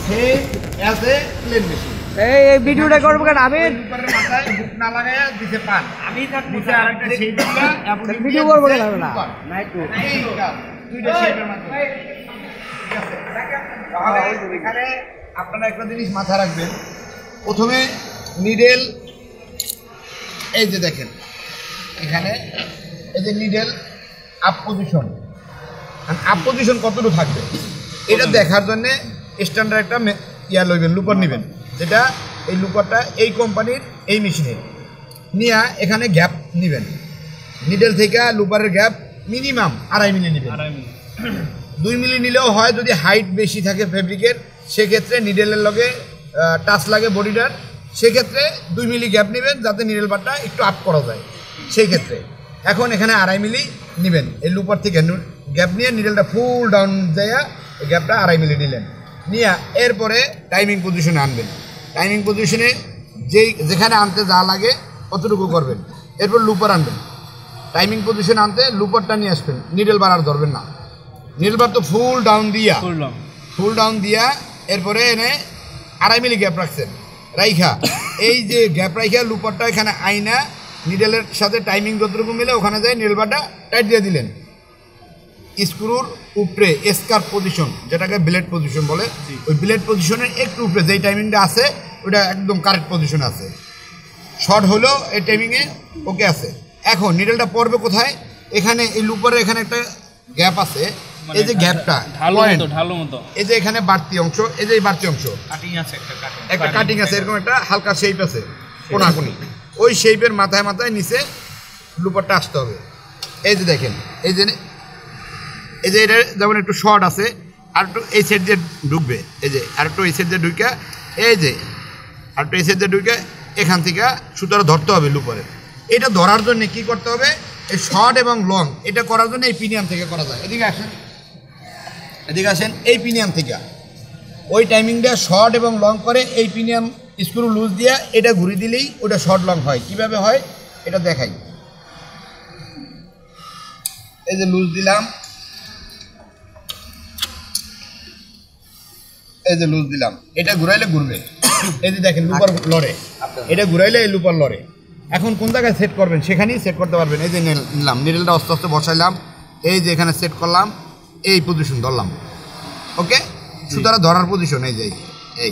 Same as a plain machine. এই ভিডিওটা করব কেন আমি উপরের মাথায় হুক না লাগায়া দিতে পান, আমি নিচে আরেকটা শেপ দিয়া এবং ভিডিও করব কেন না নাই তো এই কাজ দুইটা শেপের মাধ্যমে। ঠিক আছে, তাহলে এখানে আপনারা একটা জিনিস মাথায় রাখবেন, প্রথমে নিডেল এই যে দেখেন এখানে এই যে নিডেল আপ পজিশন কতটুকু থাকবে এটা দেখার জন্যে স্ট্যান্ডার্ড একটা ইয়া লইবেন, লুপার নেবেন, যেটা এই লুপারটা এই কোম্পানির এই মেশিনের নিয়ে এখানে গ্যাপ নেবেন, নিডেল থেকে লুপারের গ্যাপ মিনিমাম 2.5 মিলি নেবেন। 2 মিলি নিলেও হয় যদি হাইট বেশি থাকে ফেব্রিকের, সেক্ষেত্রে নিডেলের লগে টাচ লাগে বডিটার, সেক্ষেত্রে 2 মিলি গ্যাপ নেবেন যাতে নিডেল বারটা একটু আপ করা যায় সেই ক্ষেত্রে। এখন এখানে 2.5 মিলি নেবেন, এই লুপার থেকে গ্যাপ নিয়ে নিডেলটা ফুল ডাউন দেয়া এই গ্যাপটা 2.5 মিলি নিলেন, নিয়ে এরপরে টাইমিং পজিশনে আনবেন। টাইমিং পজিশনে যেখানে আনতে যা লাগে অতটুকু করবেন, এরপর লুপার আনবেন। টাইমিং পজিশনে আনতে লুপারটা নিয়ে আসবেন, নিডেল বার আর ধরবেন না, নিডেল বার তো ফুল ডাউন দিয়া এরপরে এনে 2.5 মিলি গ্যাপ রাখছেন, রাইখা এই যে গ্যাপ রাইখা লুপারটা এখানে আইনা নিডেলের সাথে টাইমিং যতটুকু মিলে ওখানে যায় নিডেল বারটা টাইট দিয়ে দিলেন। স্ক্রুর উপরে স্কার্প পজিশন, যেটাকে ব্লেড পজিশন বলে, ওই ব্লেড পজিশনের একটু উপরে যেই টাইমিংটা আছে ওইটা একদম কারেক্ট পজিশন আছে, শর্ট হলেও এই টাইমিংয়ে ওকে আছে। এখন নিডেলটা পড়বে কোথায়, এখানে এই লুপারের এখানে একটা গ্যাপ আছে, এই যে গ্যাপটা এই যে এখানে বাড়তি অংশ, এই যে বাড়তি অংশ একটা কাটিং আছে, এরকম একটা হালকা শেপ আছে কোনাকুনি, ওই শেপের মাথায় মাথায় নিচে লুপারটা আসতে হবে। এই যে দেখেন এই যে এটা যেমন একটু শর্ট আছে, আর একটু এই সাইড দিয়ে ঢুকবে, এই যে আর একটু এই সাইড দিয়ে ঢুকে, এই যে আর একটু এই সাইড দিয়ে ঢুকে এখান থেকে সুতরাং ধরতে হবে লুপারে। এটা ধরার জন্য কি করতে হবে, এই শর্ট এবং লং এটা করার জন্য এই পিনিয়াম থেকে করা যায়। এদিকে আসেন এই পিনিয়াম থেকে ওই টাইমিংটা শর্ট এবং লং করে এই পিনিয়াম স্ক্রু লুজ দিয়ে এটা ঘুরে দিলেই ওটা শর্ট লং হয়। কিভাবে হয় এটা দেখাই, এই যে লুজ দিলাম, এই যে লুজ দিলাম, এটা ঘুরাইলে ঘুরবে, এই যে দেখেন লুপার লড়ে, এটা ঘুরাইলে এই লুপার লড়ে। এখন কোন জায়গায় সেট করবেন সেখানেই সেট করতে পারবেন। এই যে নিলাম, নিডেলটা আস্তে আস্তে বসাইলাম, এই যে এখানে সেট করলাম, এই পজিশন ধরলাম, ওকে সুতরাং ধরার পজিশন এই যে এই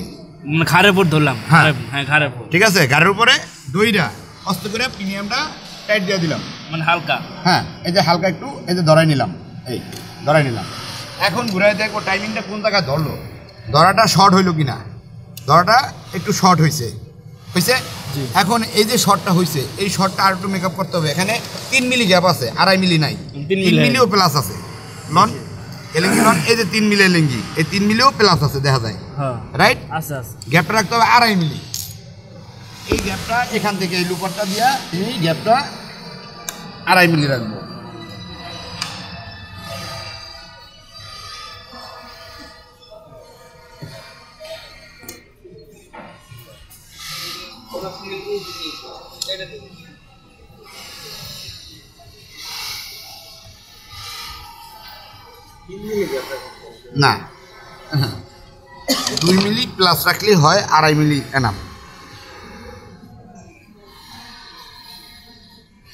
ঘাড়ের উপর ধরলাম, হ্যাঁ ঘাড়ের উপর, ঠিক আছে, ঘাড়ের উপরে দইটা আস্তে করে প্রিমিয়ামটা টাইট দিয়ে দিলাম, মানে হালকা, হ্যাঁ এই যে হালকা একটু এই যে ধরাই নিলাম, এই ধরাই নিলাম। এখন ঘুরাই দেখো টাইমিংটা কোন জায়গায় ধরলো, ধরাটা শর্ট হইলো কিনা, ধরাটা একটু শর্ট হয়েছে। এখন এই যে শর্টটা হয়েছে এই শর্টটা আর একটু মেকআপ করতে হবে। এখানে 3 মিলি গ্যাপ আছে, 2.5 মিলি নাই, 3 মিলিও প্লাস আছে। লন এলেঙ্গি লন, এই যে 3 মিলি এলেঙ্গি, এই 3 মিলিও প্লাস আছে দেখা যায়, রাইট। গ্যাপটা রাখতে হবে 2.5 মিলি। এই গ্যাপটা এখান থেকে এই লুপারটা দিয়া এই গ্যাপটা 2.5 মিলি রাখবো। না 2 মিলি প্লাস রাখলেই হয়, 2.5 মিলি এনাফ।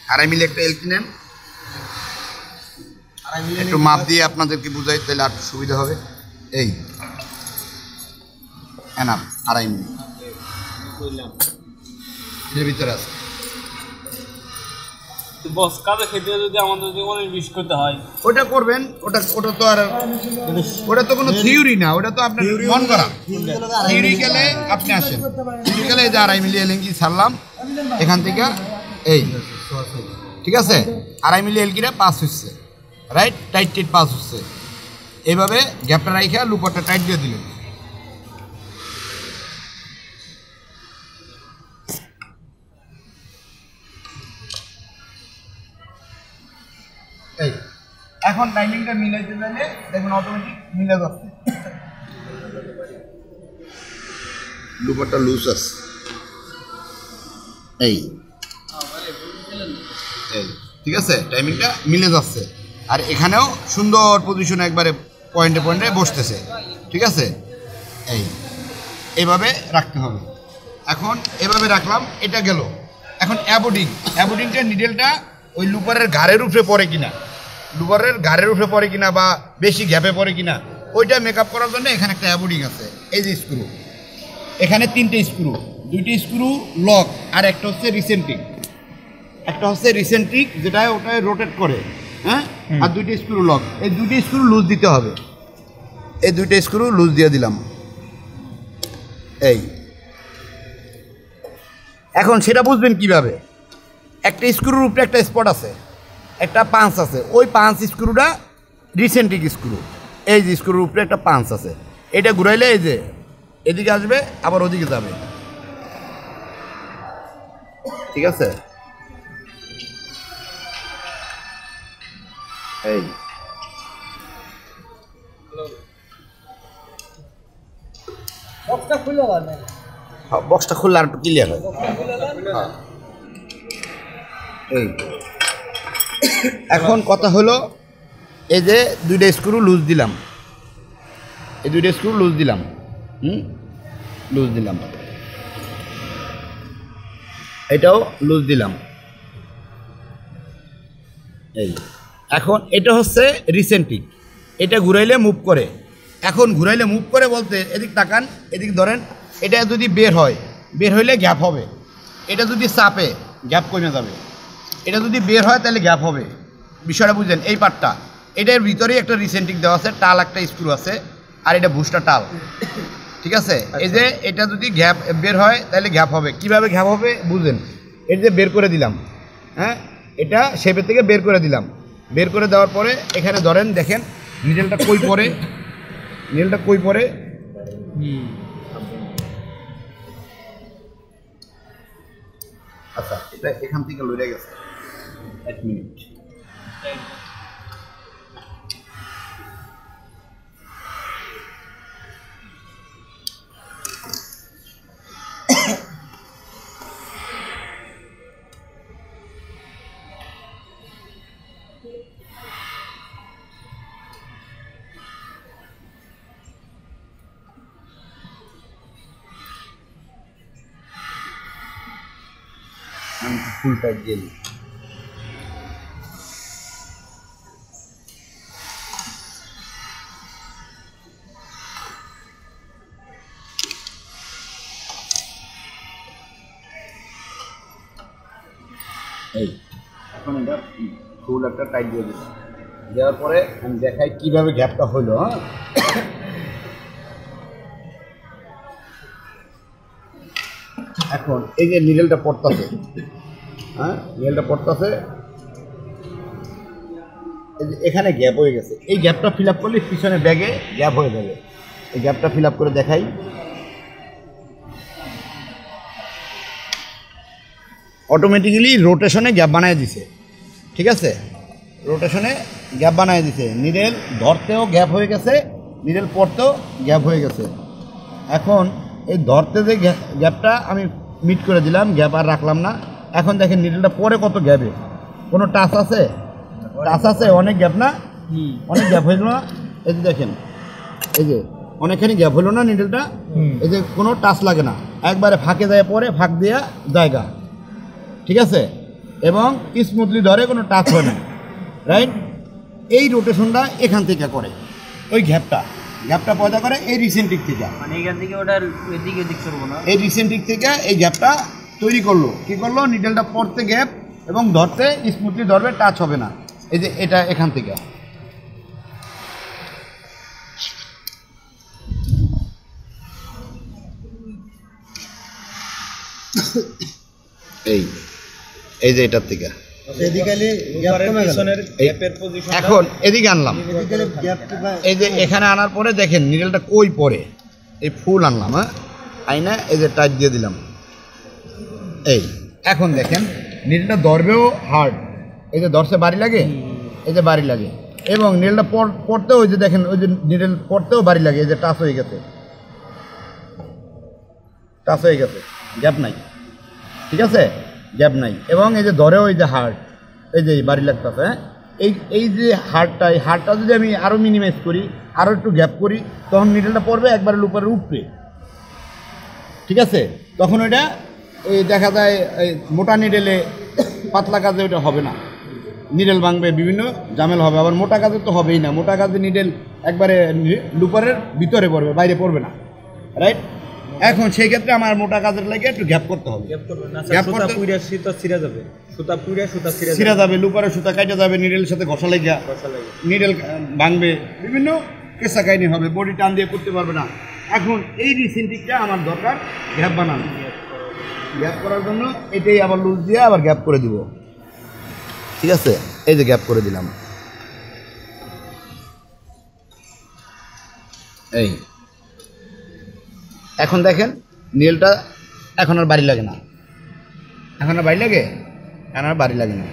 2.5 মিলি একটা এলকি নেন, একটু মাপ দিয়ে আপনাদেরকে বুঝাই তাহলে আর সুবিধা হবে। এই এনাফ 2.5 মিলি এর ভিতরে আছে। বস কাজে খেতে যদি আমাদের জীবনে বিশ করতে হয় ওটা করবেন, ওটা তো আর ওটা তো কোনো থিওরি না, ওটা তো আপনার মন করা। থিওরি গেলে আপনি আসেন, থিওরি গেলে এই যে 2.5 মিলি এলকি ছাড়লাম এখান থেকে, এই ঠিক আছে 2.5 মিলি এলকিটা পাস হচ্ছে, রাইট, টাইট পাস হচ্ছে। এইভাবে গ্যাপটা রাইখা লুপারটা টাইট দিয়ে দিলেন। এই এখন টাইমিংটা মিলাইতে চাইলে দেখুন অটোমেটিক মিলে যাচ্ছে, লুপারটা লুজ আছে। এই ঠিক আছে, টাইমিংটা মিলে যাচ্ছে, আর এখানেও সুন্দর পজিশনে একবারে পয়েন্টে পয়েন্টে বসতেছে, ঠিক আছে। এই এভাবে রাখতে হবে। এখন এভাবে রাখলাম, এটা গেল। এখন অ্যাবোডিংটা নিডেলটা ওই লুপারের ঘাড়ের উপরে পড়ে কিনা, লুপারের ঘাড়ের উপরে পড়ে কিনা বা বেশি গ্যাপে পড়ে কিনা, ওইটা মেকআপ করার জন্য এখানে একটা অ্যাবোডিং আছে। এই যে স্ক্রু, এখানে 3টে স্ক্রু, 2টি স্ক্রু লক আর একটা হচ্ছে রিসেন্ট্রিক, যেটা ওটাই রোটেট করে, হ্যাঁ, আর 2টি স্ক্রু লক। এই 2টি স্ক্রু লুজ দিতে হবে। এই 2টা স্ক্রু লুজ দিয়ে দিলাম। এই এখন সেটা বুঝবেন কিভাবে, একটা স্ক্রুর উপরে একটা স্পট আছে, একটা পাঞ্চ আছে, ওই পাঞ্চ স্ক্রুটা রিসেন্ট্রিক স্ক্রু। এই যে স্ক্রুর উপরে একটা পাঞ্চ আছে, এটা ঘুরাইলে এই যে এদিকে আসবে আবার ওদিকে যাবে, ঠিক আছে? এই বক্সটা খুললে আর একটু ক্লিয়ার হয়। এই এখন কথা হলো, এই যে 2টা স্ক্রু লুজ দিলাম, এই 2টা স্ক্রু লুজ দিলাম, লুজ দিলাম, এটাও লুজ দিলাম। এই এখন এটা হচ্ছে রিসেন্ট্রিক, এটা ঘুরাইলে মুভ করে। এখন ঘুরাইলে মুভ করে বলতে এদিক তাকান, এদিক ধরেন, এটা যদি বের হইলে গ্যাপ হবে, এটা যদি চাপে গ্যাপ কমে যাবে, এটা যদি বের হয় তাহলে গ্যাপ হবে। বিষয়টা বুঝলেন? এই পার্টটা, এটার ভিতরেই একটা রিসেন্ট্রিক দেওয়া আছে, টাল একটা স্ক্রু আছে, আর এটা বুস্টার টাল, ঠিক আছে? এই যে এটা যদি গ্যাপ বের হয় তাহলে গ্যাপ হবে। কিভাবে গ্যাপ হবে বুঝলেন? এটা যে বের করে দিলাম, হ্যাঁ, এটা শেপের থেকে বের করে দিলাম, বের করে দেওয়ার পরে এখানে ধরেন, দেখেন নিডেলটা কই পড়ে, আচ্ছা এটা এখান থেকে লড়ে গেছে। 1 মিনিট। আমি ফুল টাইট দিয়ে দিই। এই এখন এটা ফুল একটা টাইট দিয়ে দিই, দেওয়ার পরে আমি দেখাই কীভাবে গ্যাপটা হলো। হ্যাঁ, এখন এই যে নিডেলটা পড়তেছে, হ্যাঁ, নিডেলটা পড়তেছে, এখানে গ্যাপ হয়ে গেছে। এই গ্যাপটা ফিল আপ করলে পিছনে ব্যাগে গ্যাপ হয়ে যাবে। এই গ্যাপটা ফিল আপ করে দেখাই। অটোমেটিক্যালি রোটেশনে গ্যাপ বানিয়ে দিছে, ঠিক আছে? রোটেশনে গ্যাপ বানিয়ে দিছে, নিডেল ধরতেও গ্যাপ হয়ে গেছে, নিডেল পড়তেও গ্যাপ হয়ে গেছে। এখন এই ধরতে যে গ্যাপটা আমি মিট করে দিলাম, গ্যাপ আর রাখলাম না। এখন দেখেন নিডেলটা পরে কত গ্যাপে, কোনো টাচ আছে? টাচ আছে, অনেক গ্যাপ না? অনেক গ্যাপ হইল না? এই যে দেখেন, এই যে অনেকখানি গ্যাপ হইল না নিডেলটা? এই যে কোনো টাচ লাগে না, একবারে ফাঁকে যায়, পরে ফাঁক দেওয়া জায়গা, ঠিক আছে? এবং স্মুথলি ধরে, কোনো টাচ হয় না, রাইট? এই রোটেশনটা এখান থেকে করে, ওই গ্যাপটা পয়দা করে এই রিসেন্ট্রিক থেকে, মানে এখান থেকে ওটার এদিকে দিক করবো না, এই রিসেন্ট্রিক থেকে এই গ্যাপটা তৈরি করলো। কী করলো? নিডেলটা পড়তে গ্যাপ এবং ধরতে স্মুথলি ধরবে, টাচ হবে না। এই যে এটা এখান থেকে, এই যে এটার থেকে এখন এদিকে আনলাম। এই যে এখানে আনার পরে দেখেন নিডেলটা কই পড়ে, এই ফুল আনলাম, হ্যাঁ, আইনা এই যে টাইট দিয়ে দিলাম। এই এখন দেখেন নিডেলটা ধরবেও হার্ড, এই যে ধরছে বাড়ি লাগে, এই যে বাড়ি লাগে, এবং নিডেলটা পড়তেও ওই যে দেখেন, ওই যে নিডেল পড়তেও বাড়ি লাগে, এই যে টাচ হয়ে গেছে, গ্যাপ নাই, ঠিক আছে? গ্যাপ নাই, এবং এই যে ধরেও এই যে হার্ড, এই যে বাড়ি লাগতেছে, হ্যাঁ। এই যে হাড়টা যদি আমি আরও মিনিমাইজ করি, আরও একটু গ্যাপ করি, তখন নিডেলটা পড়বে একবারে লুপারের উপরে, ঠিক আছে, তখন ওইটা এই দেখা যায় এই মোটা নিডেলে পাতলা কাজে ওইটা হবে না, নিডেল ভাঙবে, বিভিন্ন ঝামেলা হবে। আবার মোটা কাজে তো হবেই না, মোটা কাজে নিডেল একবারে লুপারের ভিতরে পড়বে, বাইরে পড়বে না, রাইট। এখন সেই ক্ষেত্রে আমার মোটা কাজের লাগে একটু গ্যাপ করতে হবে, গ্যাপ করতে ছিঁড়া যাবে, লুপারের সুতা কাটা যাবে, নিডেলের সাথে ঘষা লেগে নিডেল ভাঙবে, বিভিন্ন কেসা কাহিনি হবে, বডি টান দিয়ে করতে পারবে না। এখন এই রিসেন্টিকটা আমার দরকার গ্যাপ বানানো, গ্যাপ করার জন্য এটাই আবার লুজ দিয়ে আবার গ্যাপ করে দিব, ঠিক আছে। এই যে গ্যাপ করে দিলাম, এই এখন দেখেন নীলটা এখন আর বাড়ি লাগে না, এখন আর বাড়ি লাগে, এখন আর বাড়ি লাগে না।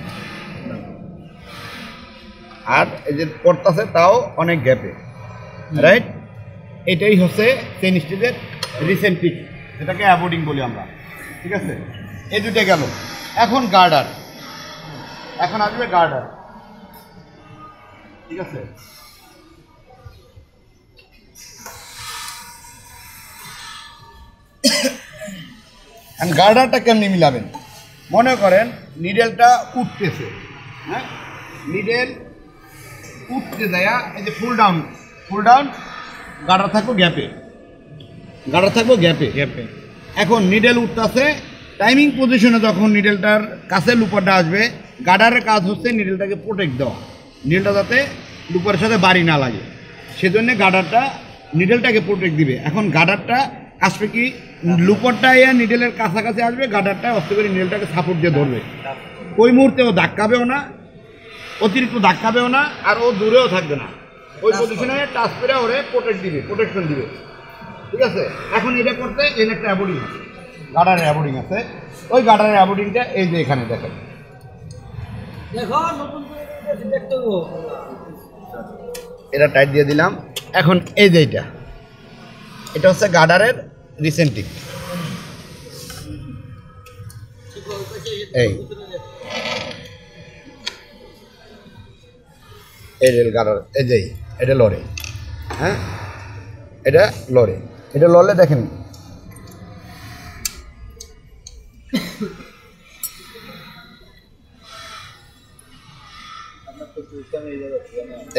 আর এই যে পড়তেছে তাও অনেক গ্যাপে, রাইট। এটাই হচ্ছে চেন স্টিচের রিসেন্টিক, যেটাকে অ্যাবোর্ডিং বলি আমরা, ঠিক আছে। এই দুটো গেল। এখন গার্ডার, এখন আসবে গার্ডার, ঠিক আছে। গার্ডারটা কেমনি মিলাবেন? মনে করেন নিডেলটা উঠতেছে, হ্যাঁ, নিডেল উঠতে দেয়া, এই যে ফুল ডাউন গার্ডার থাকবো গ্যাপে, গার্ডার থাকবো গ্যাপে। এখন নিডেল উঠতেছে, টাইমিং পজিশনে যখন নিডেলটার কাছে লুপারটা আসবে, গার্ডারের কাজ হচ্ছে নিডেলটাকে প্রোটেক্ট দেওয়া, নিডেলটা যাতে লুপারের সাথে বাড়ি না লাগে, সেজন্য গার্ডারটা নিডেলটাকে প্রোটেক্ট দিবে। এখন গার্ডারটা আসবে কি, লুপারটা ইয়া নিডেলের কাছাকাছি আসবে, গার্ডারটা অস্তে করে নিডেলটাকে সাপোর্ট দিয়ে ধরবে। ওই মুহূর্তে ও ধাক্কাবেও না, অতিরিক্ত ধাক্কাবেও না, আর ও দূরেও থাকবে না, ওই পজিশনে টাচ করে ওরে প্রোটেক্ট দিবে, প্রোটেকশন দিবে, ঠিক আছে। এখন এটা করতে এর একটা অ্যাবোর্ডিং আছে, গার্ডারের অ্যাবোর্ডিং আছে, ওই গার্ডারের অ্যাবোর্ডিংটা এই যে এখানে দেখেন, এটা টাইট দিয়ে দিলাম। এখন এই যে এটা হচ্ছে গার্ডারের রিসেন্টিক, এই রেল গার্ডার, এই যে এটা লড়ে, হ্যাঁ, এটা লড়ে, এটা লড়লে দেখেন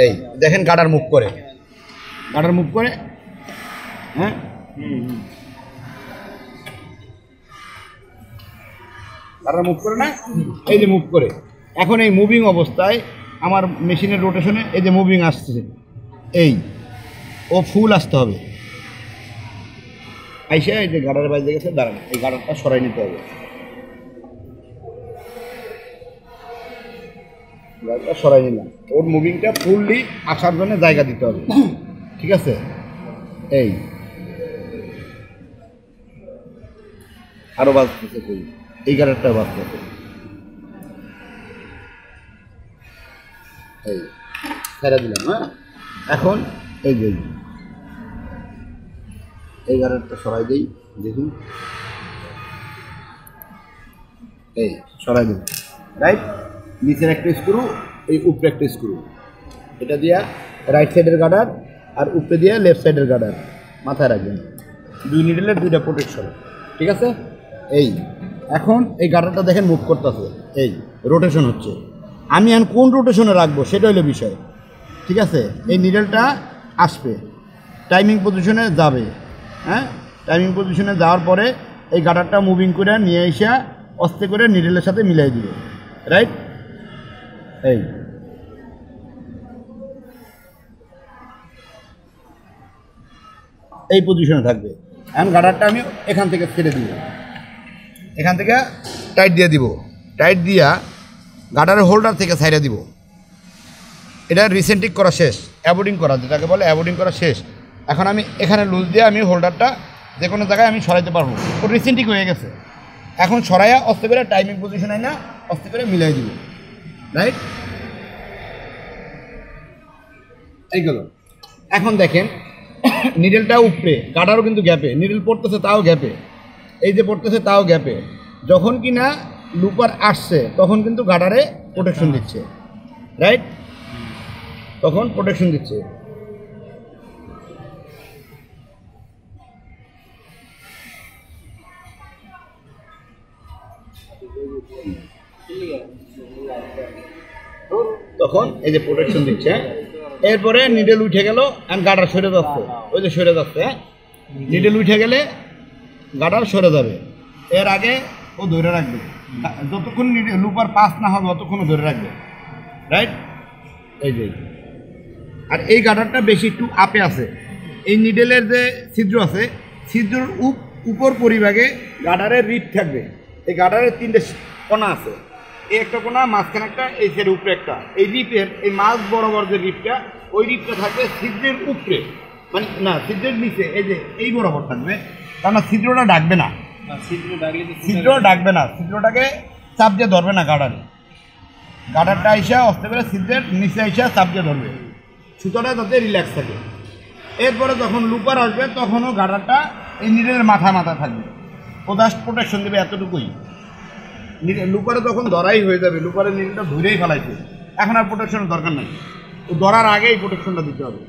এই দেখেন গার্ডার মুভ করে, হ্যাঁ, গার্ডার মুভ করে না, এই যে মুভ করে। এখন এই মুভিং অবস্থায় আমার মেশিনের রোটেশনে এই যে মুভিং আসছে, এই ও ফুল আসতে হবে, আইসা এই যে গার্ডারের বাইরে গেছে, দাঁড়ানো, এই গার্ডারটা সরাই নিতে হবে, গার্ডারটা সরাই নিলাম, ওর মুভিংটা ফুললি আসার জন্য জায়গা দিতে হবে, ঠিক আছে। এই আরো বাজতেছে, এই গার্ডারটা বাজতেছে, এই ছেড়ে দিলাম, হ্যাঁ। এখন এই যে এই গার্ডারটা সরাই দিই, দেখুন, এই সরাই দিন, রাইট। নিচের একটা স্ক্রু, এই উপরে একটা স্ক্রু, এটা দিয়া রাইট সাইডের গার্ডার, আর উপরে দিয়া লেফট সাইডের গার্ডার, মাথায় রাখবেন, দুই নিডেলের দুইটা প্রোটেকশন, ঠিক আছে। এই এখন এই গার্ডারটা দেখেন মুভ করতেছে, এই রোটেশন হচ্ছে, আমি এখন কোন রোটেশনে রাখবো সেটা হলো বিষয়, ঠিক আছে। এই নিডেলটা আসবে, টাইমিং পজিশনে যাবে, হ্যাঁ, টাইমিং পজিশনে যাওয়ার পরে এই গার্ডারটা মুভিং করে নিয়ে এসে আস্তে করে নিডেলের সাথে মিলাই দিবে, রাইট। এই পজিশনে থাকবে। এখন গার্ডারটা আমি এখান থেকে ছেড়ে দিব, এখান থেকে টাইট দিয়ে দিব, টাইট দিয়া গার্ডারের হোল্ডার থেকে সাইডে দিব। এটা রিসেন্টিক করা শেষ, অ্যাবোর্ডিং করা, যেটাকে বলে অ্যাবোর্ডিং করা শেষ। এখন আমি এখানে লুজ দিয়ে আমি হোল্ডারটা যে কোনো জায়গায় আমি সরাইতে পারবো, ও রিসেন্টিক হয়ে গেছে। এখন সরাইয়া অস্তে করে টাইমিং পজিশন আই না অস্তে করে মিলাই দিব, রাইট। এইগুলো এখন দেখেন নিডেলটা উপরে, গার্ডারও কিন্তু গ্যাপে, নিডেল পড়তেছে তাও গ্যাপে, এই যে পড়তেছে তাও গ্যাপে। যখন কি না লুপার আসছে তখন কিন্তু গার্ডারে প্রোটেকশন দিচ্ছে, রাইট, তখন প্রোটেকশন দিচ্ছে। তখন এই যে প্রোটেকশন দিচ্ছে। এরপরে নিডেল উঠে গেল আর গার্ডার সরে যাচ্ছে, ওই যে সরে যাচ্ছে। নিডেল উঠে গেলে গার্ডার সরে যাবে, এর আগে ও ধরে রাখবে, যতক্ষণ লুপার পাস না হবে ততক্ষণ ধরে রাখবে, রাইট? এই যে, আর এই গার্ডারটা বেশি একটু আপে আছে। এই নিডেলের যে ছিদ্র আছে, ছিদ্রর উপর পরিভাগে গার্ডারের রিপ থাকবে। এই গার্ডারের 3টে কোণা আছে, এই একটা কোণা, মাঝখানে একটা, এই সের উপরে একটা। এই রিপের এই মাঝ বরাবর যে রিপটা, ওই রিপটা থাকবে ছিদ্রের উপরে, মানে না ছিদ্রের নিচে, এই যে এই বরাবর থাকবে। কারণ ছিদ্রটা ডাকবে না, ছিদ্র ডাকবে না, ছিদ্রটাকে চাপ দিয়ে ধরবে না গার্ডারে। গার্ডারটা আইসা আসতে পারে ছিদ্রের নিচে আইসা চাপ দিয়ে ধরবে, সুতোটা যাতে রিল্যাক্স থাকে। এরপরে যখন লুপার আসবে তখনও গার্ডারটা এই নিডেলের মাথা থাকবে, ও জাস্ট প্রোটেকশন দেবে এতটুকুই। লুপারে তখন ধরাই হয়ে যাবে, লুপারের নিডেলটা ধরেই ফেলাইছে, এখন আর প্রোটেকশনের দরকার নেই। ও ধরার আগেই প্রোটেকশনটা দিতে হবে।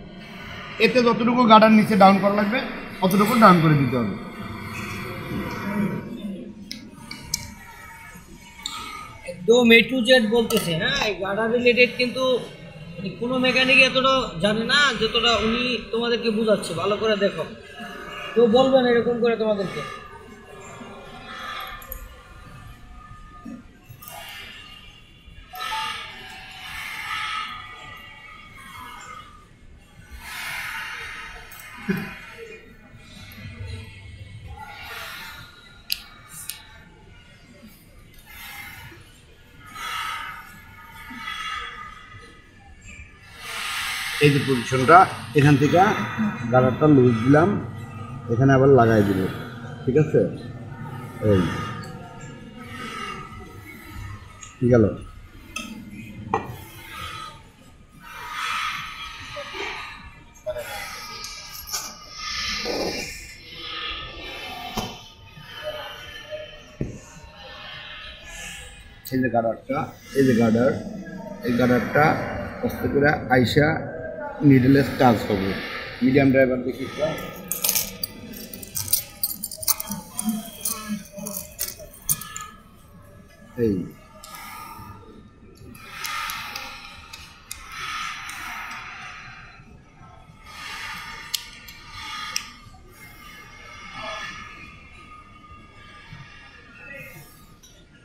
এতে যতটুকু গার্ডার নিচে ডাউন করা লাগবে অতটুকু ডাউন করে দিতে হবে। একদম A to Z বলতেছে। হ্যাঁ, এই গার্ডার রিলেটেড কিন্তু কোনো মেকানিক এতটা জানে না যতটা উনি তোমাদেরকে বোঝাচ্ছে। ভালো করে দেখো, তো বলবেন এরকম করে তোমাদেরকে। এই যে পজিশনটা, এখান থেকে গার্ডারটা লুজ দিলাম, এখানে আবার লাগাই দিল, ঠিক আছে? এই গেল। এই যে গার্ডারটা, এই যে গার্ডার, এই গার্ডারটা আস্তে করে আইসা নিডেলে টাচ হবে। মিডিয়াম ড্রাইভার দেখি, এই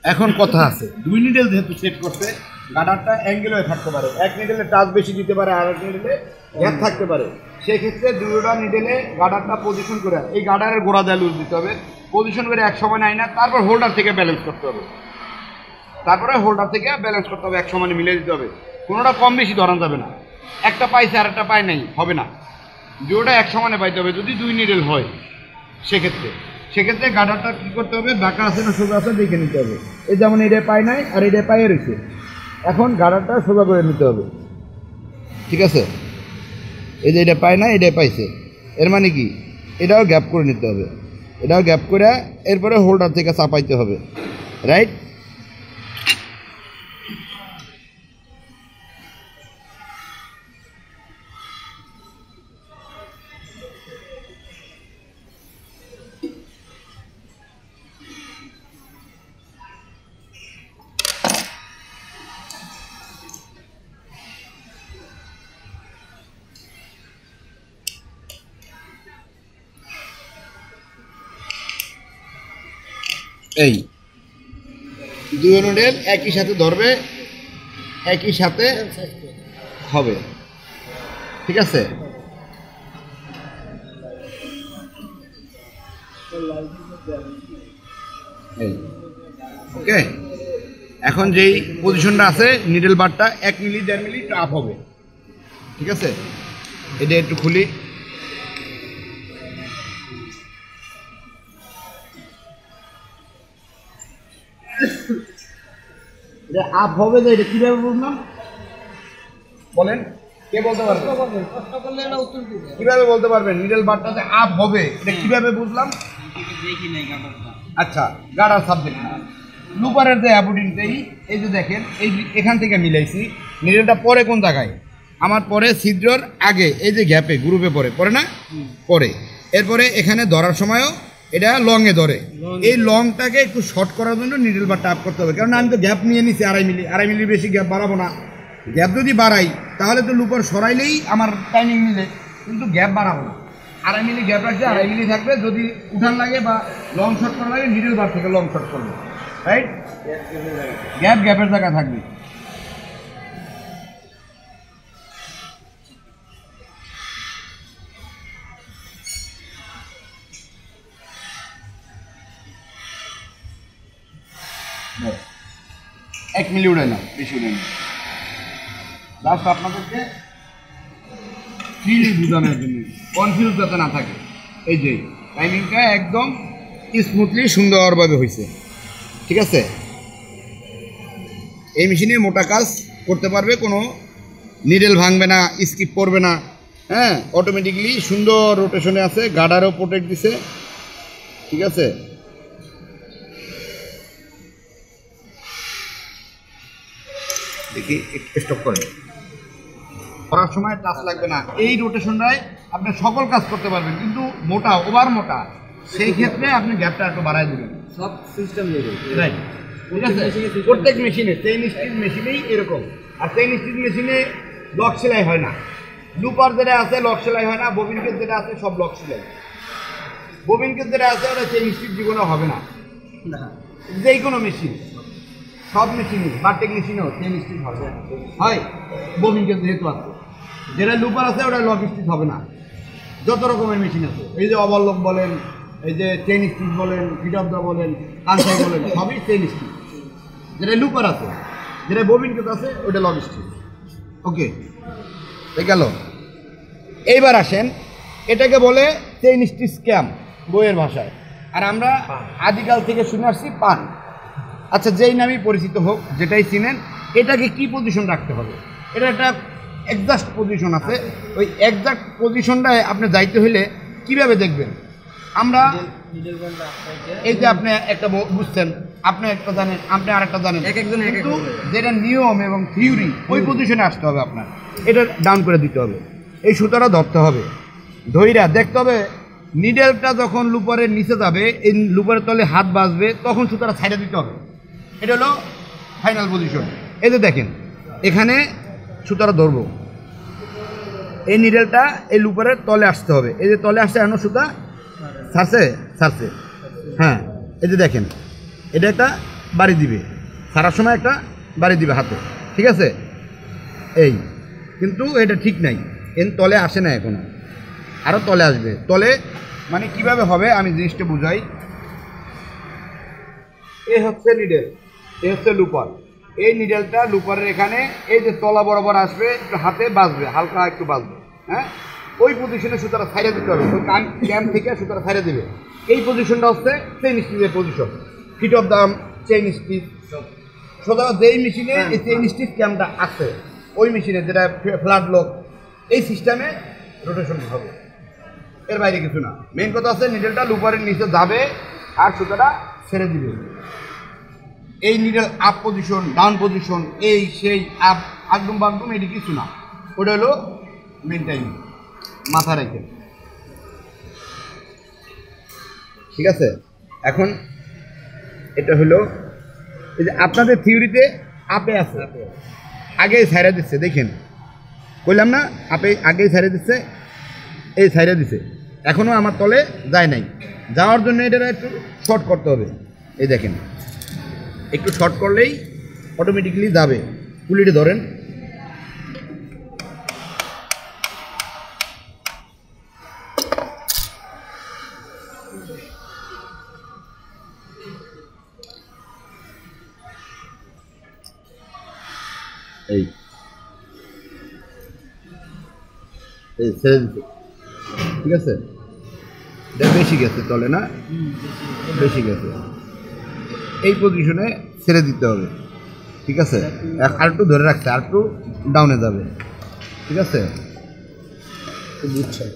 এখন কথা আছে, 2 নিডেল যেহেতু সেট করতে, গার্ডারটা অ্যাঙ্গেল হয়ে থাকতে পারে, এক নিডেলে টাচ বেশি দিতে পারে, আর এক নিডেলে গ্যাপ থাকতে পারে। সেক্ষেত্রে 2টা নিডেলে গার্ডারটা পজিশন করে, এই গার্ডারের গোড়া দিয়ে লুজ দিতে হবে, পজিশন করে এক সময় নাই না, তারপর হোল্ডার থেকে ব্যালেন্স করতে হবে, তারপরে হোল্ডার থেকে ব্যালেন্স করতে হবে, এক সময় মিলে দিতে হবে। কোনোটা কম বেশি ধরানো যাবে না, একটা পাইছে আর একটা পায় নাই, হবে না। 2টা এক সমানে পাইতে হবে যদি 2 নিডেল হয়। সেক্ষেত্রে গার্ডারটা কী করতে হবে, বাঁকা আছে না সোজা আছে দেখে নিতে হবে। এই যেমন এটা পায় নাই আর এটা পায়ে রয়েছে, এখন গার্ডারটা সোজা করে নিতে হবে, ঠিক আছে? এই যে এটা পায় না, এটা পাইছে, এর মানে কি এটাও গ্যাপ করে নিতে হবে, এটাও গ্যাপ করে এরপরে হোল্ডার থেকে চাপাইতে হবে, রাইট? এই 2 নিডেল একই সাথে ধরবে, একই সাথে হবে, ঠিক আছে? এই ওকে। এখন যেই পজিশনটা আছে, নিডেল বারটা 1 মিলি 1.5 মিলি আপ হবে, ঠিক আছে? এটা একটু খুলি, এটা আপ হবে যে, এটা কীভাবে বুঝলাম বলেন? কে বলতে পারবে? কীভাবে বলতে পারবেন নিডেল বারটাতে আপ হবে, এটা কীভাবে বুঝলাম? আচ্ছা, গার্ডার সাবজেক্ট না, লুপারের যে অ্যাবুডিংটাই, এই যে দেখেন, এই এখান থেকে মিলাইছি, নিডেলটা পরে কোন জায়গায়, আমার পরে ছিদ্রর আগে, এই যে গ্যাপে গ্রুপে পরে না, পরে এরপরে এখানে ধরার সময়ও এটা লংয়ে ধরে। এই লংটাকে একটু শর্ট করার জন্য নিডেল বারটা আপ করতে হবে, কারণ আমি তো গ্যাপ নিয়ে নিছি 2.5 মিলি, 2.5 মিলির বেশি গ্যাপ বাড়াবো না, গ্যাপ যদি বাড়াই তাহলে তো লুপার সরাইলেই আমার টাইমিং মিলে, কিন্তু গ্যাপ বাড়াবো না। 2.5 মিলি গ্যাপ রাখছে, 2.5 মিলি থাকবে। যদি উঠান লাগে বা লং শট করা লাগে, নিডল বার থেকে লং শট করবে, রাইট? গ্যাপের জায়গা থাকবে। ব্যাস, 1 মিলি উড়ে না, বেশি উড়ে না। লাস্ট আপনাদেরকে ফিল বোঝানোর জন্য, কনফিউজ যাতে না থাকে। এই যে টাইমিংটা একদম স্মুথলি সুন্দরভাবে হয়েছে, ঠিক আছে? এই মেশিনে মোটা কাজ করতে পারবে, কোনো নিডেল ভাঙবে না, স্কিপ করবে না। হ্যাঁ, অটোমেটিকলি সুন্দর রোটেশনে আছে, গার্ডারও প্রোটেক্ট দিছে, ঠিক আছে? দেখি একটু স্টপ করেন, করার সময় টাচ লাগবে না। এই রোটেশনটায় আপনি সকল কাজ করতে পারবেন, কিন্তু মোটা, ওভার মোটা, সেই ক্ষেত্রে আপনি গ্যাপটা একটু বাড়ায় দেবেন। সব সিস্টেম রাইট, ঠিক আছে? প্রত্যেক মেশিনে, চেইন স্টিচ মেশিনেই এরকম। আর চেইন স্টিচ মেশিনে লক সেলাই হয় না। লুপার যেটা আছে লক সেলাই হয় না, ববিন কেস যেটা আছে সব লক সেলাই। ববিন কেস যেটা আছে ওটা চেইন স্টিচ জীবনে হবে না, যে কোনো মেশিন, সব মেশিনই, বারটেক মেশিনেও চেইন স্টিচ হয়, ববিন কেস যেহেতু আছে। যেটা লুপার আছে ওটা লক স্টিচ হবে না। যত রকমের মেশিন আছে, এই যে ওভারলক বলেন, এই যে চেইন স্টিচ বলেন, ফিট অফ দা বলেন, কানসাই বলেন, সবই চেইন স্টিচ। যেটা লুপার আছে, যেটা ববিন কেস আছে ওটা লক স্টিচ। ওকে, এই গেল। এইবার আসেন, এটাকে বলে চেইন স্টিচ স্ক্যাম বইয়ের ভাষায়, আর আমরা আদিকাল থেকে শুনে আসছি পান। আচ্ছা, যেই নামই পরিচিত হোক, যেটাই চিনেন, এটাকে কি পজিশন রাখতে হবে? এটা একটা একজাক্ট পজিশন আছে। ওই একজাক্ট পজিশনটায় আপনি যাইতে হলে কিভাবে দেখবেন? আমরা এই যে আপনি একটা বুঝছেন, আপনি একটা জানেন, আপনি আরেকটা জানেন, কিন্তু যেটা নিয়ম এবং থিওরি, ওই পজিশনে আসতে হবে আপনার। এটা ডাউন করে দিতে হবে, এই সুতাটা ধরতে হবে, ধইরা দেখতে হবে নিডেলটা যখন লুপারের নিচে যাবে, এই লুপারের তলে হাত বাজবে, তখন সুতাটা ছাইড়ে দিতে হবে। এটা হলো ফাইনাল পজিশন। এই যে দেখেন, এখানে সুতাটা ধরবো, এই নিডেলটা এই লুপারের তলে আসতে হবে। এই যে তলে আসছে, এখনো সুতা ছাড়ছে। হ্যাঁ, এই যে দেখেন, এটা একটা বাড়ি দিবে, ছাড়ার সময় একটা বাড়ি দিবে হাতে, ঠিক আছে? এই কিন্তু এটা ঠিক নাই, এর তলে আসে না এখনো, আরও তলে আসবে। তলে মানে কিভাবে হবে আমি জিনিসটা বুঝাই। এই হচ্ছে নিডেল, এই হচ্ছে লুপার। এই নিডেলটা লুপারের এখানে এই যে তলা বরাবর আসবে, একটু হাতে বাজবে, হালকা একটু বাজবে। হ্যাঁ, ওই পজিশনে সুতারা ছাইড়ে দিতে হবে, ওই ক্যাম্প থেকে সুতারা ছাইড়ে দেবে। এই পজিশনটা হচ্ছে চেইন স্টিচের পজিশন, ফিট অফ দাম চেইন স্টিচ। সোজা যেই মেশিনে এই চেইন স্টিচ ক্যাম্পটা আছে, ওই মেশিনে যেটা ফ্ল্যাট লক, এই সিস্টেমে রোটেশন হবে, এর বাইরে কিছু না। মেইন কথা আছে নিডেলটা লুপারের নিচে যাবে আর সুতাটা ছেড়ে দিবে। এই needle up position, down position, এই সেই আপ আগডুম বাগডুম, এটি কিছু না। ওটা হলো মেন টাইম, মাথা রেখে, ঠিক আছে? এখন এটা হলো এই যে আপনাদের থিওরিতে আপে আছে, আগেই ছাইড়া দিচ্ছে, দেখেন বললাম না, আপে আগেই ছাইড়া দিচ্ছে, এই ছাইড়া দিচ্ছে, এখনও আমার তলে যায় নাই। যাওয়ার জন্য এটা একটু শর্ট করতে হবে। এই দেখেন, একটু শর্ট করলেই অটোমেটিক্যালি যাবে। পুলিটি ধরেন, এই ছেড়ে দিতে, ঠিক আছে? বেশি গেছে তলে না, বেশি গেছে, এই পজিশনে ছেড়ে দিতে হবে, ঠিক আছে? আর একটু ধরে রাখতে, আর একটু ডাউনে যাবে, ঠিক আছে? বুঝছেন?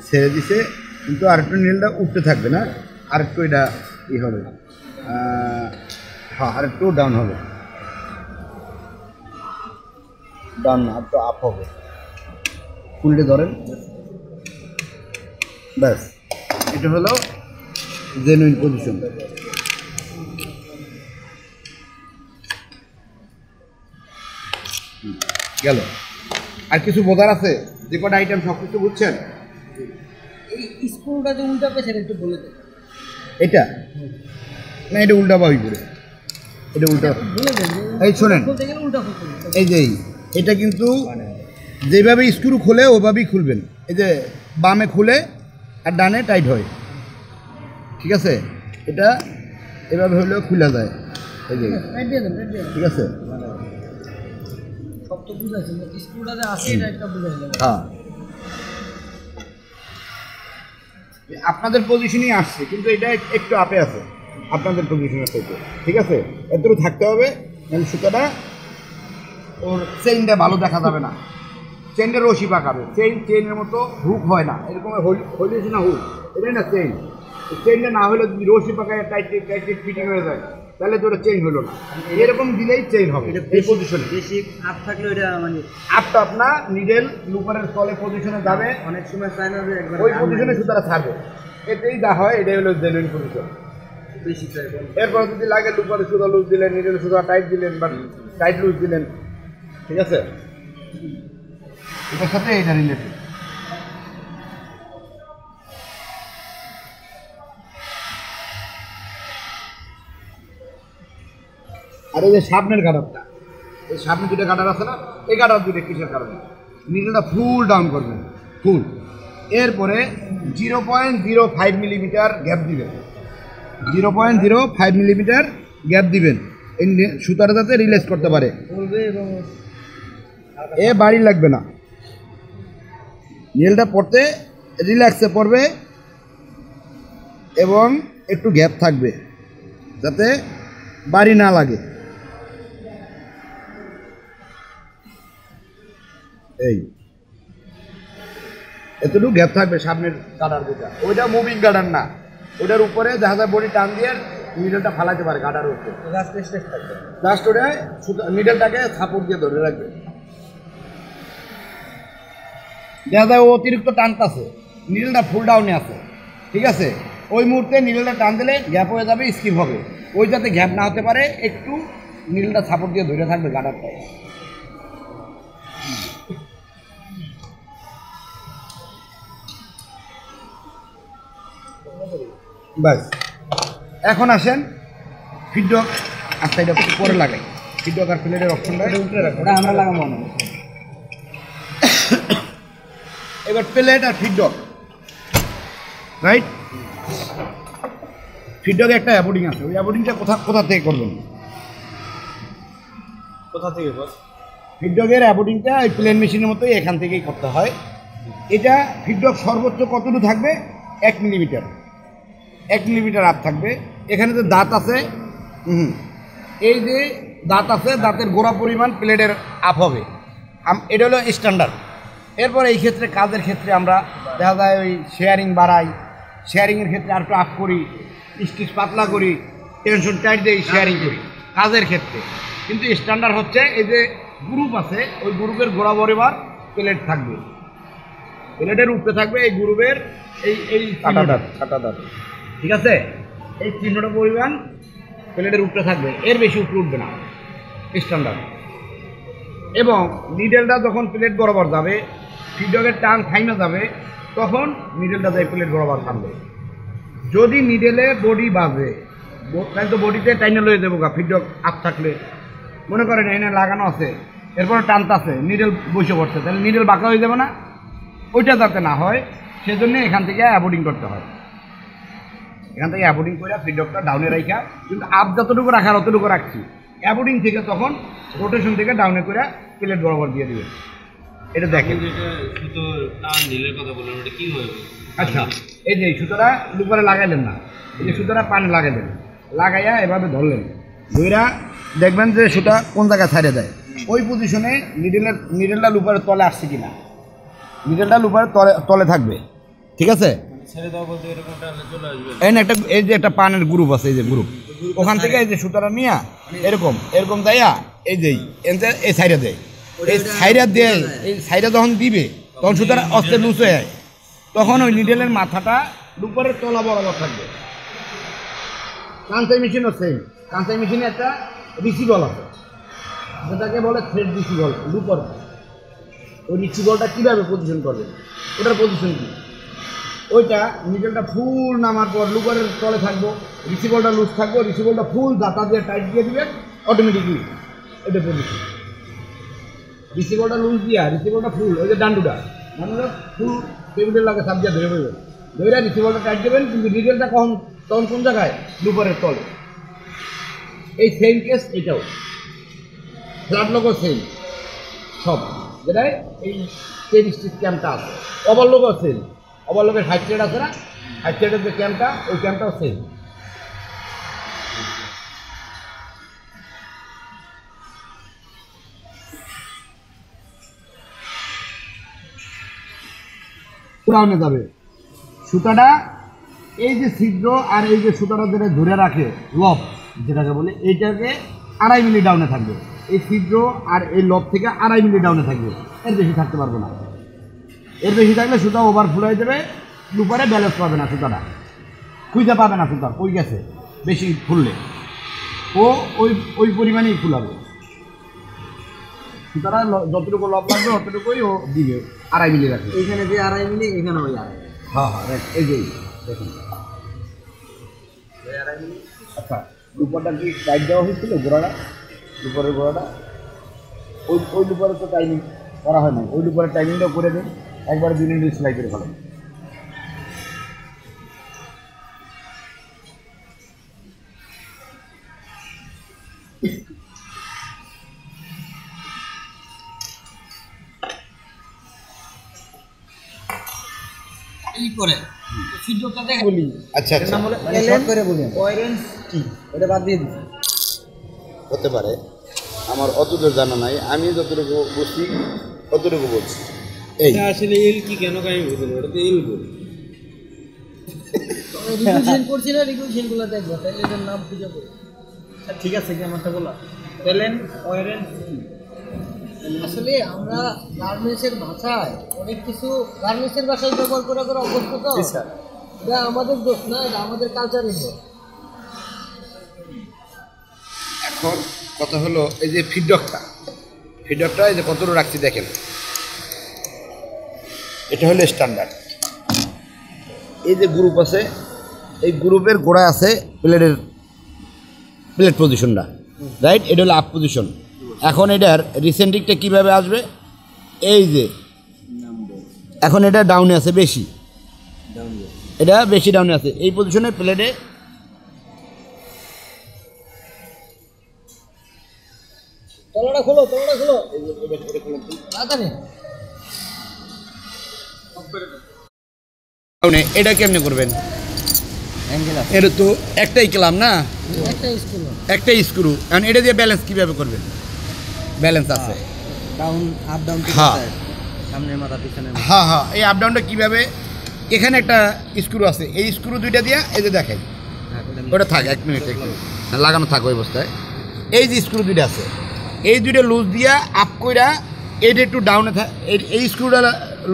ছেড়ে দিছে, কিন্তু আরেকটু নিডেলটা উঠতে থাকবে না, আরেকটু এটা ই হবে, হ্যাঁ আরেকটু ডাউন হবে, ডাউন না একটু আপ হবে, ফুলটে ধরেন, ব্যাস এটা হলো জেনুইন পজিশন। গেল। আর কিছু বোঝার আছে? যে কটা আইটেম সব কিছু বুঝছেন? এই স্ক্রুটা যে উল্টা পেছনে একটু বলে দেন। এটা না, এটা উল্টা পাবি করে, এটা উল্টা বলে দেন। এই শোনেন, বলতে গেলে উল্টা করতে এই যে এটা কিন্তু যেভাবে স্ক্রু খুলে ওভাবেই খুলবেন। এই যে বামে খুলে আর ডানে টাইট হয়, ঠিক আছে? এটা এভাবে হলেও খুলে যায়, এই যে রাইট দিয়ে দেন, রাইট দিয়ে দেন। ঠিক আছে? সব তো বুঝাইছেন, স্ক্রুটা যে আছে এটা একটা বুঝাইলেন। হ্যাঁ, আপনাদের পজিশনই আসছে, কিন্তু এটা একটু আপে আছে আপনাদের পজিশনের থেকে, ঠিক আছে? এতটুকু থাকতে হবে, মানে সুতাটা ওর চেইনটা ভালো দেখা যাবে না, চেইনটা রশি পাকাবে, চেইনের মতো হুক হয় না, এরকম হইলেছে না হুক, এটাই না চেইন। চেইনটা না হলে যদি রশি পাকায় টাইট টাইট ফিটিং হয়ে যায়, তাহলে তো ওটা চেইন হলো না, এরকম দিলেই চেইন হবে। এই পজিশনে বেশি আপ থাকলে ওইটা মানে আপটা আপনার নিডেল লুপারের তলে পজিশনে যাবে, অনেক সময় চায় না যে একবার ওই পজিশনে সুতারা ছাড়বে, এতেই যা হয় এটাই হলো জেনুইন পজিশন। বেশি চাই। এরপর যদি লাগে লুপারে সুতা লুজ দিলেন, নিডেল সুতা টাইট দিলেন বা টাইট লুজ দিলেন, ঠিক আছে? এটার সাথে এটা রিলেটেড। আর এই যে সামনের গাডারটা, এই সামনে দুটো গাডার আছে না, এই গাডার দুটো কিসের কারণে? নিডেলটা ফুল ডাউন করবেন, ফুল। এরপরে 0.05 মিলিমিটার গ্যাপ দিবেন, 0.05 মিলিমিটার গ্যাপ দিবেন, এই সুতাটা যাতে রিলেজ করতে পারে, বলবে এবং এ বাড়ি লাগবে না, নিডেলটা পড়তে রিল্যাক্সে পড়বে এবং একটু গ্যাপ থাকবে যাতে বাড়ি না লাগে। এই এতটুকু গ্যাপ থাকবে সামনের গাডার যেটা, ওইটা মুভিং গাডার না, ওটার উপরে দেখা যায় বডি টান দিয়ে নিডেলটা ফালাতে পারে গাডার উপরে, জাস্ট স্টেজ থাকবে। জাস্ট ওটা নিডেলটাকে সাপোর্ট দিয়ে ধরে রাখবে। দেখা যায় ও অতিরিক্ত টানতেছে, নিডেলটা ফুল ডাউনে আছে, ঠিক আছে? ওই মুহূর্তে নিডেলটা টান দিলে গ্যাপ হয়ে যাবে, স্কিপ হবে, ওই যাতে গ্যাপ না হতে পারে একটু নিডেলটা সাপোর্ট দিয়ে ধরে থাকবে গাডারটায়। বাস, এখন আসেন ফিডব্যাক, আচ্ছা এটা পরে লাগাই, ফিডব্যাক আর প্লেটের অপশনটা ওটা আমরা লাগাবো না। এবার প্লেট আর ফিডব্যাক, রাইট? ফিডব্যাকে একটা অ্যাবোর্ডিং আছে, ওই অ্যাবোর্ডিংটা কোথা থেকে করবেন? কোথা থেকে বস? ফিডব্যাকের অ্যাবোর্ডিংটা এই প্লেন মেশিনের মতোই এখান থেকেই করতে হয়। এটা ফিডব্যাক সর্বোচ্চ কতটুকু থাকবে? 1 মিলিমিটার, 1 মিলিমিটার আপ থাকবে। এখানে যে দাঁত আছে, এই যে দাঁত আছে, দাঁতের গোড়া পরিমাণ প্লেটের আপ হবে, এটা হলো স্ট্যান্ডার্ড। এরপর এই ক্ষেত্রে কাজের ক্ষেত্রে আমরা দেখা যায় ওই শেয়ারিং বাড়াই, শেয়ারিংয়ের ক্ষেত্রে আর একটু আপ করি, স্টিচ পাতলা করি, টেনশন টাইট দিয়ে শেয়ারিং করি কাজের ক্ষেত্রে। কিন্তু স্ট্যান্ডার্ড হচ্ছে এই যে গ্রুপ আছে, ওই গ্রুপের গোড়া বরাবর প্লেট থাকবে, প্লেটের উপরে থাকবে এই গ্রুপের এই কাটাদার, ঠিক আছে? এই চিহ্নটা পরিমাণ প্লেটের উপরে থাকবে, এর বেশি উপরে উঠবে না, স্ট্যান্ডার্ড। এবং নিডেলটা যখন প্লেট বরাবর যাবে, ফিডব্যাকের টান থাইমে যাবে, তখন নিডেলটা যায় প্লেট বরাবর থামবে। যদি নিডেলে বডি বাজে, তাই তো বডিতে টাইনে লয়ে যাবো গা, ফিডব্যাক আপ থাকলে মনে করেন এনে লাগানো আছে, এরপরে টানতাছে, নিডেল বসে পড়ছে, তাহলে নিডেল বাঁকা হয়ে যাবে না? ওইটা যাতে না হয় সেজন্য এখান থেকে অ্যাবোর্ডিং করতে হয়, এখান থেকে অ্যাবোর্ডিং করে ফিডব্যাকটা ডাউনে রাখা, কিন্তু আপ যতটুকু রাখার অতটুকু রাখছি, অ্যাবোর্ডিং থেকে তখন রোটেশন থেকে ডাউনে করে প্লেট বরাবর দিয়ে দিবেন। এটা দেখেন, আচ্ছা এই যে সুতোটা লুপারে লাগাইলেন না, এই যে সুতোটা পানি লাগাইলেন, লাগাইয়া এভাবে ধরলেন, ধইরা দেখবেন যে সুতা কোন জায়গায় ছাড়ে দেয়, ওই পজিশনে নিডেলটা লুপারের তলে আসছে কিনা, নিডেলটা লুপারের তলে থাকবে, ঠিক আছে? ছেড়ে দাও বলতে এরকম টানলে চলে আসবে। এই যে একটা পানের গ্রুপ আছে, এই যে গ্রুপ, ওখান থেকে এই যে সুতাটা নিয়ে এরকম এরকম যাইয়া এই যে এই সাইডে দেয়, এই সাইডে দেয়, এই সাইডে যখন দিবে তখন সুতাটা অস্তে লুজ হয়ে যায়, তখন ওই নিডেলের মাথাটা লুপারের তলা বরাবর থাকবে। কাঁচাই মেশিনও সেম, কাঁচাই মেশিনে একটা রিসিবল আছে, যেটাকে বলে থ্রেড রিসিবল লুপার। ওই রিসিবলটা কীভাবে পজিশন করবে, ওটার পজিশন কী, ওইটা নিডেলটা ফুল নামার পর লুপারের তলে থাকবো, রিসিবলটা লুজ থাকবো, রিসিবলটা ফুল দাতা দিয়ে টাইট দিয়ে দিবেন অটোমেটিকলি, এটা পজিশন। রিসিবলটা লুজ দিয়া রিসিবলটা ফুল, ওই যে ডান্ডুটা ফুল টেবিলের লাগে সাবজেক্ট ধরে দেবেন, ধরে রিসিবলটা টাইট দেবেন, কিন্তু নিডেলটা তখন কোন জায়গায়, লুপারের তলে। এই সেম কেস এটাও, ফ্ল্যাট লোকও সেম সব, যেটাই এই চেন স্টিচ ক্যাম্পটা আছে, ওভারলোকও সেম, ওভারলোকের হাইট থ্রেড আছে না, হাইট থ্রেডের যে ক্যাম্পটা, ওই ক্যাম্পটাও সেম। পুরানো যাবে সুতাটা, এই যে ছিদ্র আর এই যে সুতাটা যেটা ধরে রাখে লব যেটাকে বলে, এইটাকে 2.5 মিলি ডাউনে থাকবে, এই ছিদ্র আর এই লব থেকে 2.5 মিলি ডাউনে থাকবে, এর বেশি থাকতে পারবো না। এর বেশি থাকলে সুতা ওভারফ্লো হয়ে যাবে, লুপারে ব্যালেন্স পাবে না, সুতাটা খুঁজে পাবে না সুতা কই গেছে, বেশি ফুললে ও ওই পরিমাণেই ফুলাবে। সুতাটা যতটুকু লব লাগবে ততটুকুই ও দিবে, 2.5 মিলি রাখবে, এইখানে যে 2.5 মিলি, এখানে ওই 2.5। হ্যাঁ হ্যাঁ, এই যে দেখুন। আচ্ছা, লুপারটা কি টাইট দেওয়া হয়েছিল গোড়াটা, লুপারের গোড়াটা, ওই লুপারে তো টাইমিং করা হয় না, ওই লুপারের টাইমিংটাও করে দিন, একবারে 2 মিনিট সেলাই করে ফেলেন। এই করে ছিদ্রটা দেখে বলি আচ্ছা আচ্ছা, নাম হলো এলএন করে বলেন, কোয়ারেন্স কি এটা বাদ দিয়ে দিচ্ছি। হতে পারে, আমার অতদূর জানা নাই, আমি যতটুকু বুঝছি ততটুকু বলছি। এই আসলে এল কি কেন কাই বুঝলো, এটা তো এল বল। রিভিশন করছি না, রিভিশনগুলো দেখবো তাহলে এটার নাম খুঁজে পাবো। ঠিক আছে কি আমারটা বলা, এলএন কোয়ারেন্স আসলে আমরা গার্মেন্টসের ভাষায় অনেক কিছু গার্মেন্টসের ভাষায় ব্যবহার করে অভ্যস্ত, তো এটা আমাদের দোষ না, এটা আমাদের কালচারের দোষ। এখন কথা হলো এই যে ফিডব্যাকটা এই যে কতটুকু রাখছি দেখেন, এটা হলো স্ট্যান্ডার্ড। এই যে গ্রুপ আছে, এই গ্রুপের গোড়ায় আছে প্লেট পজিশনটা, রাইট, এটা হলো আপ পজিশন। এখন এটার রিসেন্টিকটা কীভাবে আসবে, এই যে এখন এটা ডাউনে আছে বেশি, এটা বেশি ডাউনে আছে, এই পজিশনে প্লেটে তলাটা খোলো তাড়াতাড়ি। এটা কেমনে করবেন, এটা তো একটাই ক্লাম না, একটাই স্ক্রু, এখন এটা দিয়ে ব্যালেন্স কীভাবে করবেন, ব্যালেন্স আছে ডাউন আপ ডাউন, হ্যাঁ সামনে মাথা পিছনে, হ্যাঁ হ্যাঁ, এই আপ ডাউনটা কীভাবে, এখানে একটা স্ক্রু আছে, এই স্ক্রু দুইটা দিয়ে এই যে দেখাই, ওটা থাক 1 মিনিট লাগানো থাক ওই অবস্থায়। এই যে স্ক্রু দুইটা আছে, এই দুইটা লুজ দিয়া আপ কইরা এইটা একটু ডাউনে এই স্ক্রুটা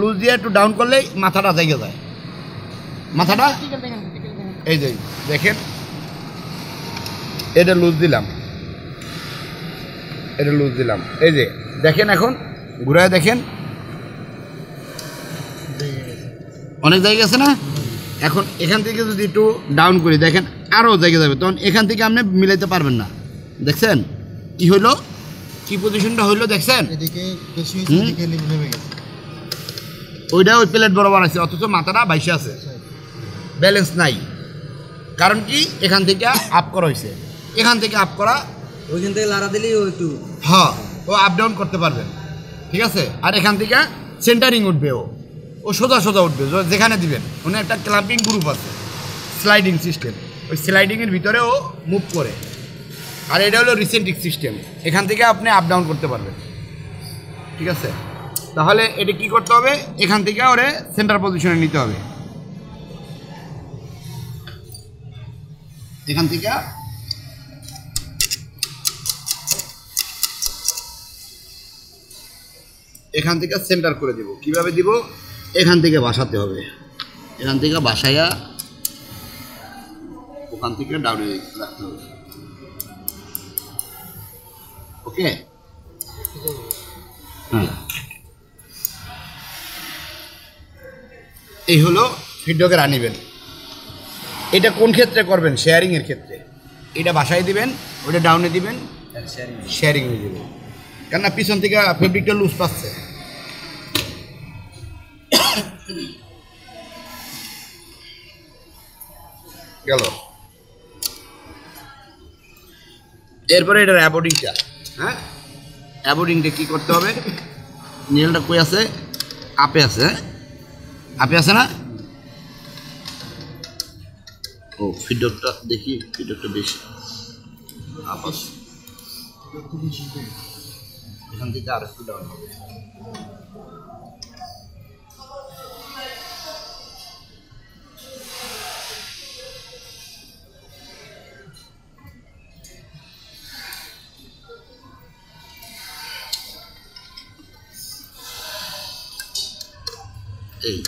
লুজ দিয়ে একটু ডাউন করলেই মাথাটা জায়গা যায়, মাথাটা এই যে দেখেন, এটা লুজ দিলাম, এই যে দেখেন, এখন ঘুরায় দেখেন অনেক জায়গা আছে না, এখন এখান থেকে যদি একটু ডাউন করি দেখেন আরও জায়গা যাবে, তখন এখান থেকে আপনি মিলাইতে পারবেন না। দেখছেন কি হইলো, কি পজিশনটা হইলো, দেখছেন ওইটা ওই প্লেট বরাবর আছে, অথচ মাথাটা বাইশে আছে, ব্যালেন্স নাই। কারণ কি, এখান থেকে আপ করা হয়েছে, এখান থেকে আপ করা, ওইখান থেকে লাড়া দিলেই ও একটু, হ্যাঁ ও আপ ডাউন করতে পারবেন, ঠিক আছে। আর এখান থেকে সেন্টারিং উঠবে, ও সোজা উঠবে যেখানে দিবেন, ওখানে একটা ক্লাম্পিং গ্রুপ আছে, স্লাইডিং সিস্টেম, ওই স্লাইডিংয়ের ভিতরে ও মুভ করে। আর এটা হলো রিসেন্ট্রিক সিস্টেম, এখান থেকে আপনি আপ ডাউন করতে পারবেন, ঠিক আছে। তাহলে এটা কি করতে হবে, এখান থেকে ওরে সেন্টার পজিশনে নিতে হবে, এখান থেকে সেন্টার করে দিব। কিভাবে দিব? এখান থেকে বসাতে হবে, এখান থেকে বসাইয়া ওখান থেকে ডাউনে রাখতে হবে। ওকে, হ্যাঁ, এই হলো ফিডব্যাকের আনিবেন। এটা কোন ক্ষেত্রে করবেন? শেয়ারিংয়ের ক্ষেত্রে। এটা বাসায় দিবেন, ওটা ডাউনে দিবেন, শেয়ারিংয়ে দিবেন, কেননা পিছন থেকে ফেব্রিকটা লুজ পাচ্ছে। গেল। এরপরে এটার অ্যাবোর্ডিংটা, হ্যাঁ, অ্যাবোর্ডিংটা কী করতে হবে? নীলটা কই আছে? আপে আছে, হ্যাঁ, আপে আছে না? ও ফিডব্যাকটা দেখি, ফিডব্যাকটা বেশি আপস, এখান থেকে আর একটু ডাউন হবে। এই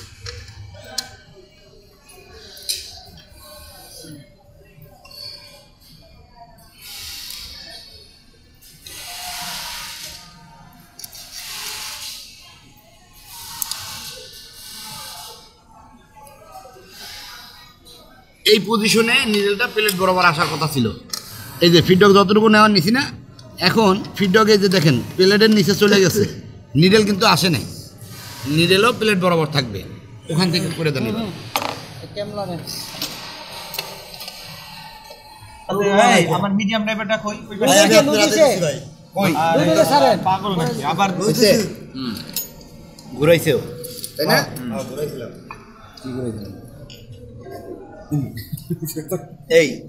এই পজিশনে নিডেলটা প্লেট বরাবর আসার কথা ছিল। এই যে ফিডব্যাক যতটুকু নেওয়ার নিছি না, এখন ফিডব্যাকে যে দেখেন প্লেটের নিচে চলে গেছে, নিডেল কিন্তু আসে নাই, নিডেলও প্লেট বরাবর থাকবে। ওখান থেকে করে দেন এবার। আমার মিডিয়াম টাইপেরটা কই? কই পাগল নাকি আবার হইছে? ঘুরাইছেও, তাই না?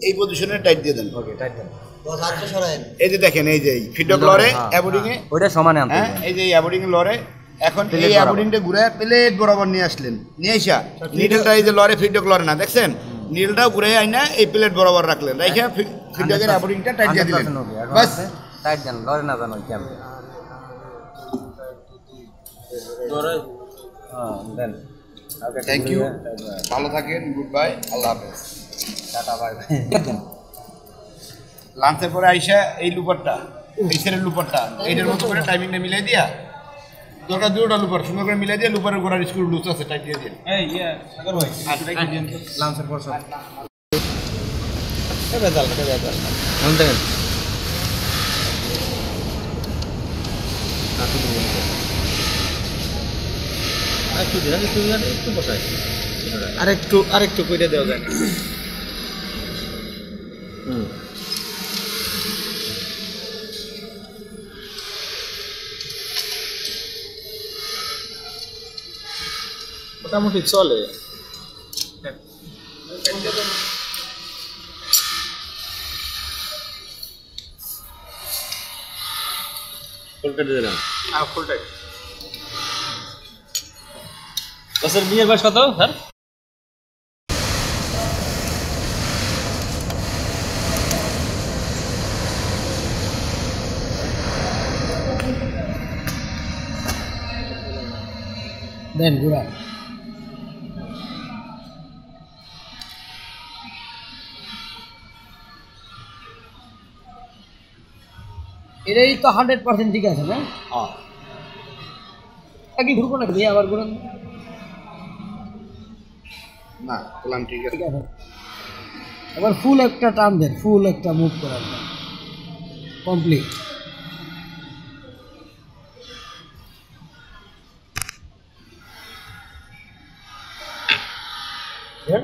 এই পজিশনে টাইট দিয়ে দেন। ওকে টাইট দেন। এই যে দেখেন, এই যে ফিডব্যাক লরে অ্যাবোর্ডিং এ, ওইটা সমানে আনতে হ্যাঁ, এই যে অ্যাবোর্ডিং লরে। এখন এই অ্যাবোর্ডিংটা ঘুরে প্লেট বরাবর নিয়ে আসলেন, নিয়ে আসা নিডলটা এই যে লরে ফিডব্যাক লরে না, দেখছেন নিডলটাও ঘুরে আই না, এই প্লেট বরাবর রাখলেন, রাইখা ফিডব্যাকের অ্যাবোর্ডিংটা টাইট দিয়ে দিলেন। বাস, টাইট দেন, লরে না জানো কেমন। হ্যাঁ দেন। ওকে, থ্যাংক ইউ, ভালো থাকেন, গুড বাই, আল্লাহ হাফেজ, টাটা বাই বাই। লাঞ্চের পরে আইসা এই লুপারটা, এই সেরের লুপারটা এইটার মতো করে টাইমিংটা মিলাই দিয়া, দরকার দুটোটা লুপার সুন্দর করে মিলাই দিয়ে, লুপারের গোড়ার স্ক্রু লুজ আছে, টাইট দিয়ে দিন। এই সাগর ভাই লাঞ্চের পর সব বেজাল মন দেখেন। আরেকটু কইটা দেওয়া যায়। মোটামুটি চলে। ফুলটাই বছর বিয়ের বয়স কত স্যার? দেন ঘুরা। এটাই তো 100% ঠিক আছে না? হ্যাঁ, আগে ঘুরবো না দিয়ে আবার ঘুরান। না প্ল্যান ঠিক আছে। ঠিক আছে, এবার ফুল একটা টান দেন, ফুল একটা মুভ করার কমপ্লিট। হ্যাঁ